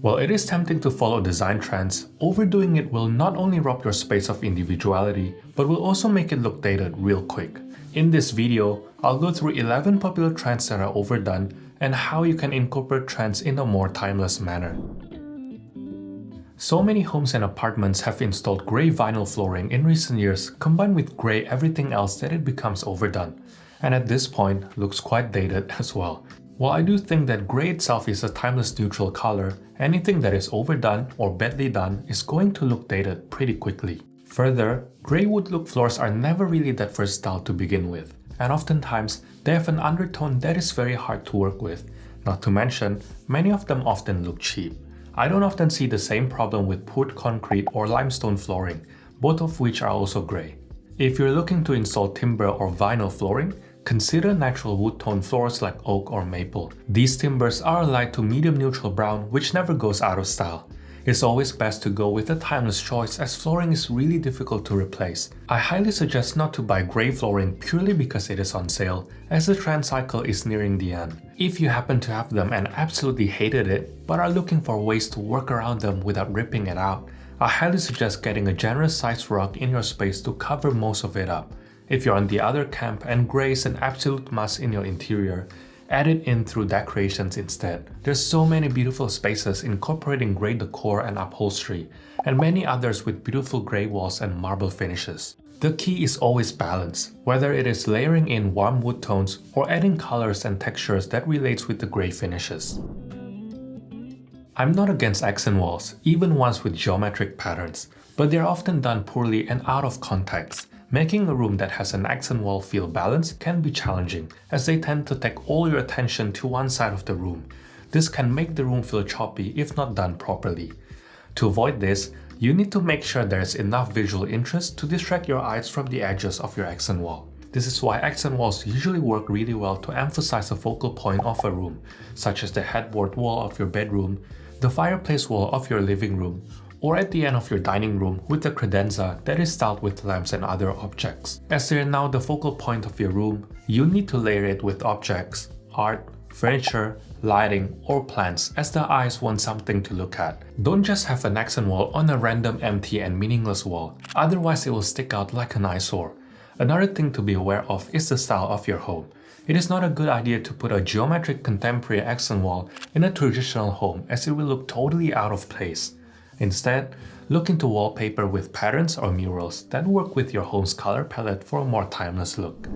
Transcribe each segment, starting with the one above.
While it is tempting to follow design trends, overdoing it will not only rob your space of individuality, but will also make it look dated real quick. In this video, I'll go through 11 popular trends that are overdone and how you can incorporate trends in a more timeless manner. So many homes and apartments have installed grey vinyl flooring in recent years combined with grey everything else that it becomes overdone, and at this point looks quite dated as well. While I do think that grey itself is a timeless neutral color, anything that is overdone or badly done is going to look dated pretty quickly. Further, grey wood look floors are never really that versatile to begin with, and oftentimes they have an undertone that is very hard to work with. Not to mention, many of them often look cheap. I don't often see the same problem with poured concrete or limestone flooring, both of which are also grey. If you're looking to install timber or vinyl flooring, consider natural wood tone floors like oak or maple. These timbers are a light to medium neutral brown which never goes out of style. It's always best to go with a timeless choice as flooring is really difficult to replace. I highly suggest not to buy grey flooring purely because it is on sale, as the trend cycle is nearing the end. If you happen to have them and absolutely hated it, but are looking for ways to work around them without ripping it out, I highly suggest getting a generous sized rug in your space to cover most of it up. If you're on the other camp and grey is an absolute must in your interior, add it in through decorations instead. There's so many beautiful spaces incorporating grey decor and upholstery, and many others with beautiful grey walls and marble finishes. The key is always balance, whether it is layering in warm wood tones or adding colors and textures that relates with the grey finishes. I'm not against accent walls, even ones with geometric patterns, but they're often done poorly and out of context. Making a room that has an accent wall feel balanced can be challenging, as they tend to take all your attention to one side of the room. This can make the room feel choppy if not done properly. To avoid this, you need to make sure there is enough visual interest to distract your eyes from the edges of your accent wall. This is why accent walls usually work really well to emphasize a focal point of a room, such as the headboard wall of your bedroom, the fireplace wall of your living room, or at the end of your dining room with a credenza that is styled with lamps and other objects. As they are now the focal point of your room, you need to layer it with objects, art, furniture, lighting, or plants as the eyes want something to look at. Don't just have an accent wall on a random empty and meaningless wall, otherwise it will stick out like an eyesore. Another thing to be aware of is the style of your home. It is not a good idea to put a geometric contemporary accent wall in a traditional home as it will look totally out of place. Instead, look into wallpaper with patterns or murals that work with your home's color palette for a more timeless look.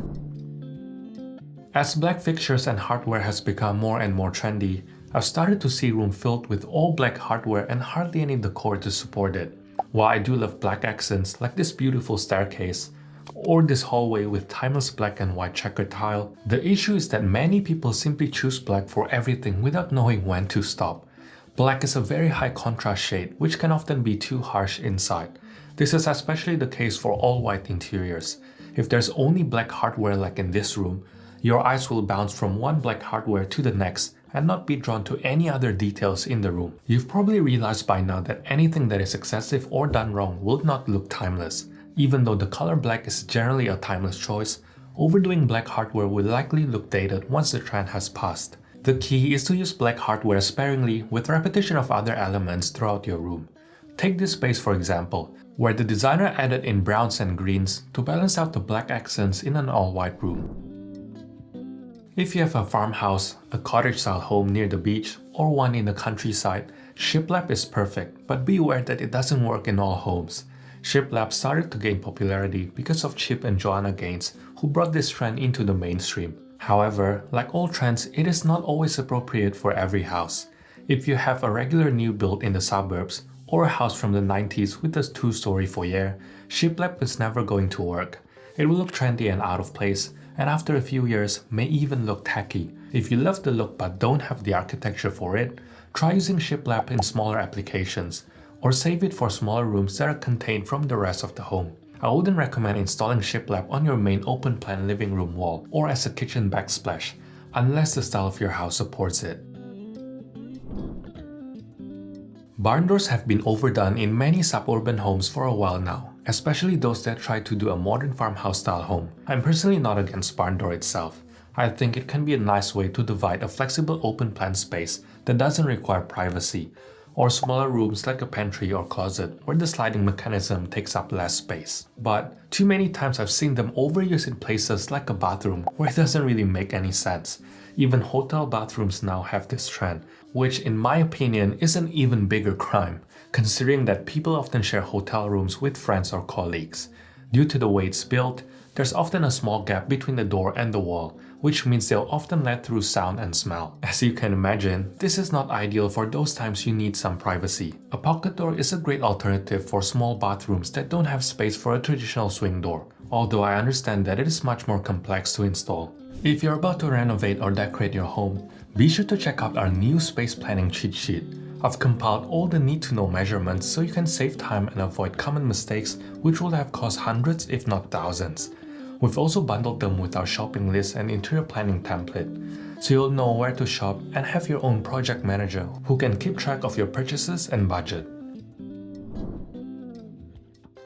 As black fixtures and hardware has become more and more trendy, I've started to see rooms filled with all black hardware and hardly any decor to support it. While I do love black accents like this beautiful staircase, or this hallway with timeless black and white checkered tile, the issue is that many people simply choose black for everything without knowing when to stop. Black is a very high contrast shade, which can often be too harsh inside. This is especially the case for all white interiors. If there's only black hardware like in this room, your eyes will bounce from one black hardware to the next and not be drawn to any other details in the room. You've probably realized by now that anything that is excessive or done wrong will not look timeless. Even though the color black is generally a timeless choice, overdoing black hardware will likely look dated once the trend has passed. The key is to use black hardware sparingly with repetition of other elements throughout your room. Take this space for example, where the designer added in browns and greens to balance out the black accents in an all-white room. If you have a farmhouse, a cottage-style home near the beach, or one in the countryside, Shiplap is perfect, but be aware that it doesn't work in all homes. Shiplap started to gain popularity because of Chip and Joanna Gaines, who brought this trend into the mainstream. However, like all trends, it is not always appropriate for every house. If you have a regular new build in the suburbs, or a house from the 90s with a 2-story foyer, Shiplap is never going to work. It will look trendy and out of place, and after a few years may even look tacky. If you love the look but don't have the architecture for it, try using Shiplap in smaller applications, or save it for smaller rooms that are contained from the rest of the home. I wouldn't recommend installing Shiplap on your main open plan living room wall or as a kitchen backsplash, unless the style of your house supports it. Barn doors have been overdone in many suburban homes for a while now, especially those that try to do a modern farmhouse style home. I'm personally not against barn door itself. I think it can be a nice way to divide a flexible open plan space that doesn't require privacy. or smaller rooms like a pantry or closet where the sliding mechanism takes up less space. But too many times I've seen them overused in places like a bathroom where it doesn't really make any sense. Even hotel bathrooms now have this trend, which in my opinion is an even bigger crime, considering that people often share hotel rooms with friends or colleagues. Due to the way it's built, there's often a small gap between the door and the wall, which means they'll often let through sound and smell. As you can imagine, this is not ideal for those times you need some privacy. A pocket door is a great alternative for small bathrooms that don't have space for a traditional swing door, although I understand that it is much more complex to install. If you're about to renovate or decorate your home, be sure to check out our new space planning cheat sheet. I've compiled all the need-to-know measurements so you can save time and avoid common mistakes which would have cost hundreds if not thousands. We've also bundled them with our shopping list and interior planning template, so you'll know where to shop and have your own project manager who can keep track of your purchases and budget.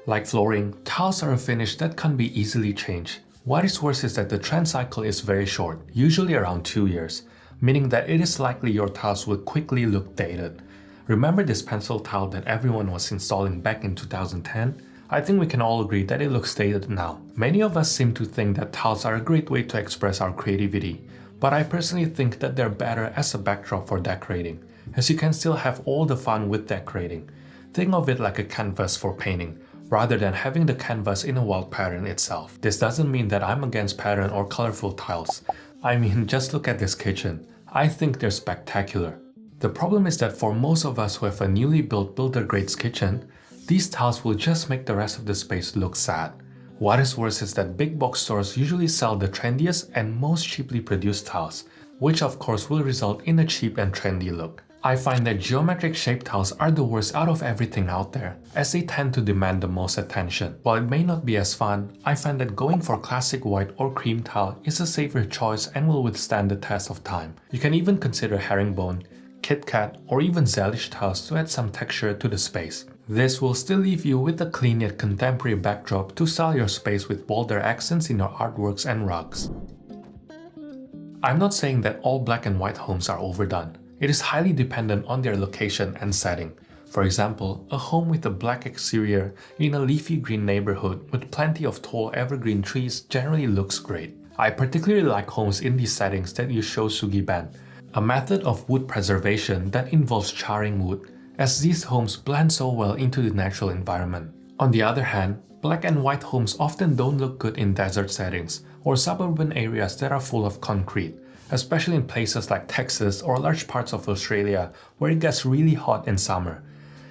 Like flooring, tiles are a finish that can be easily changed. What is worse is that the trend cycle is very short, usually around 2 years, meaning that it is likely your tiles will quickly look dated. Remember this pencil tile that everyone was installing back in 2010? I think we can all agree that it looks dated now. Many of us seem to think that tiles are a great way to express our creativity, but I personally think that they're better as a backdrop for decorating, as you can still have all the fun with decorating. Think of it like a canvas for painting, rather than having the canvas in a wall pattern itself. This doesn't mean that I'm against pattern or colorful tiles. I mean, just look at this kitchen. I think they're spectacular. The problem is that for most of us who have a newly built builder-grade kitchen, these tiles will just make the rest of the space look sad. What is worse is that big box stores usually sell the trendiest and most cheaply produced tiles, which of course will result in a cheap and trendy look. I find that geometric shaped tiles are the worst out of everything out there, as they tend to demand the most attention. While it may not be as fun, I find that going for classic white or cream tile is a safer choice and will withstand the test of time. You can even consider herringbone, Kit Kat, or even Zelish tiles to add some texture to the space. This will still leave you with a clean yet contemporary backdrop to style your space with bolder accents in your artworks and rugs. I'm not saying that all black and white homes are overdone. It is highly dependent on their location and setting. For example, a home with a black exterior in a leafy green neighborhood with plenty of tall evergreen trees generally looks great. I particularly like homes in these settings that use shosugiban, a method of wood preservation that involves charring wood, as these homes blend so well into the natural environment. On the other hand, black and white homes often don't look good in desert settings or suburban areas that are full of concrete, especially in places like Texas or large parts of Australia where it gets really hot in summer.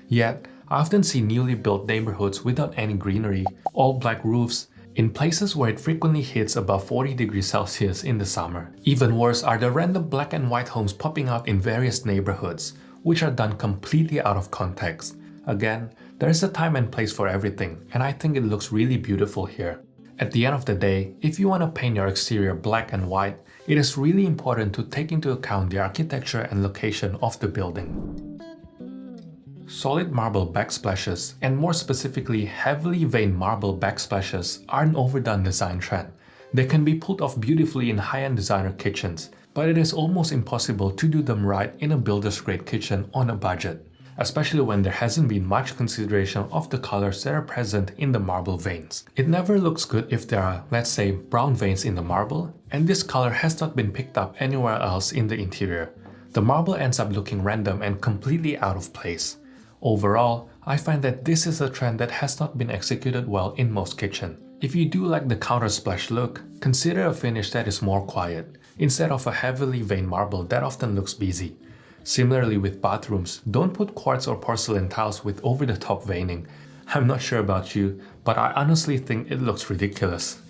Yet, I often see newly built neighborhoods without any greenery, all black roofs, in places where it frequently hits above 40 degrees Celsius in the summer. Even worse are the random black and white homes popping out in various neighborhoods, which are done completely out of context. Again, there is a time and place for everything, and I think it looks really beautiful here. At the end of the day, if you want to paint your exterior black and white, it is really important to take into account the architecture and location of the building. Solid marble backsplashes, and more specifically heavily veined marble backsplashes, are an overdone design trend. They can be pulled off beautifully in high-end designer kitchens, but it is almost impossible to do them right in a builder's grade kitchen on a budget, especially when there hasn't been much consideration of the colors that are present in the marble veins. It never looks good if there are, let's say, brown veins in the marble, and this color has not been picked up anywhere else in the interior. The marble ends up looking random and completely out of place. Overall, I find that this is a trend that has not been executed well in most kitchens. If you do like the countersplash look, consider a finish that is more quiet, instead of a heavily veined marble that often looks busy. Similarly with bathrooms, don't put quartz or porcelain tiles with over-the-top veining. I'm not sure about you, but I honestly think it looks ridiculous.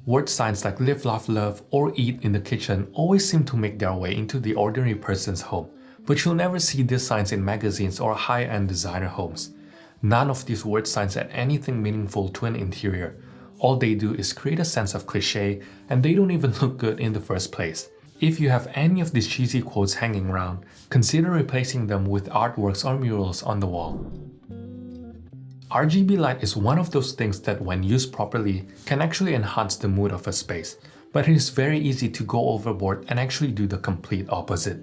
Word signs like live, laugh, love, or eat in the kitchen always seem to make their way into the ordinary person's home, but you'll never see these signs in magazines or high-end designer homes. None of these word signs add anything meaningful to an interior. All they do is create a sense of cliché, and they don't even look good in the first place. If you have any of these cheesy quotes hanging around, consider replacing them with artworks or murals on the wall. RGB light is one of those things that, when used properly, can actually enhance the mood of a space, but it is very easy to go overboard and actually do the complete opposite.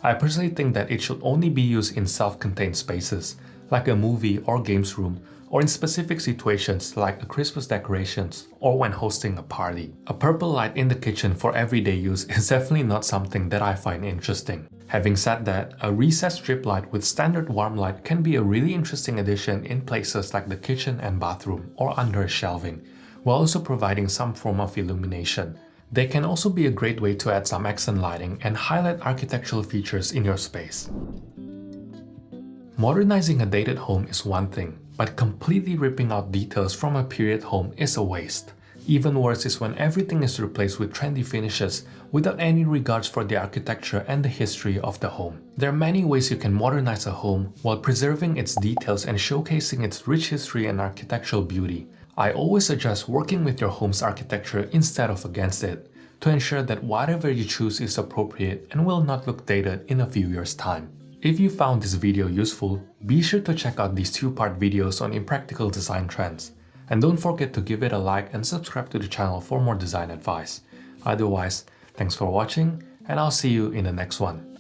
I personally think that it should only be used in self-contained spaces, like a movie or games room, or in specific situations like a Christmas decorations or when hosting a party. A purple light in the kitchen for everyday use is definitely not something that I find interesting. Having said that, a recessed strip light with standard warm light can be a really interesting addition in places like the kitchen and bathroom or under shelving, while also providing some form of illumination. They can also be a great way to add some accent lighting and highlight architectural features in your space. Modernizing a dated home is one thing, but completely ripping out details from a period home is a waste. Even worse is when everything is replaced with trendy finishes without any regards for the architecture and the history of the home. There are many ways you can modernize a home while preserving its details and showcasing its rich history and architectural beauty. I always suggest working with your home's architecture instead of against it, to ensure that whatever you choose is appropriate and will not look dated in a few years' time. If you found this video useful, be sure to check out these two-part videos on impractical design trends. And don't forget to give it a like and subscribe to the channel for more design advice. Otherwise, thanks for watching, and I'll see you in the next one.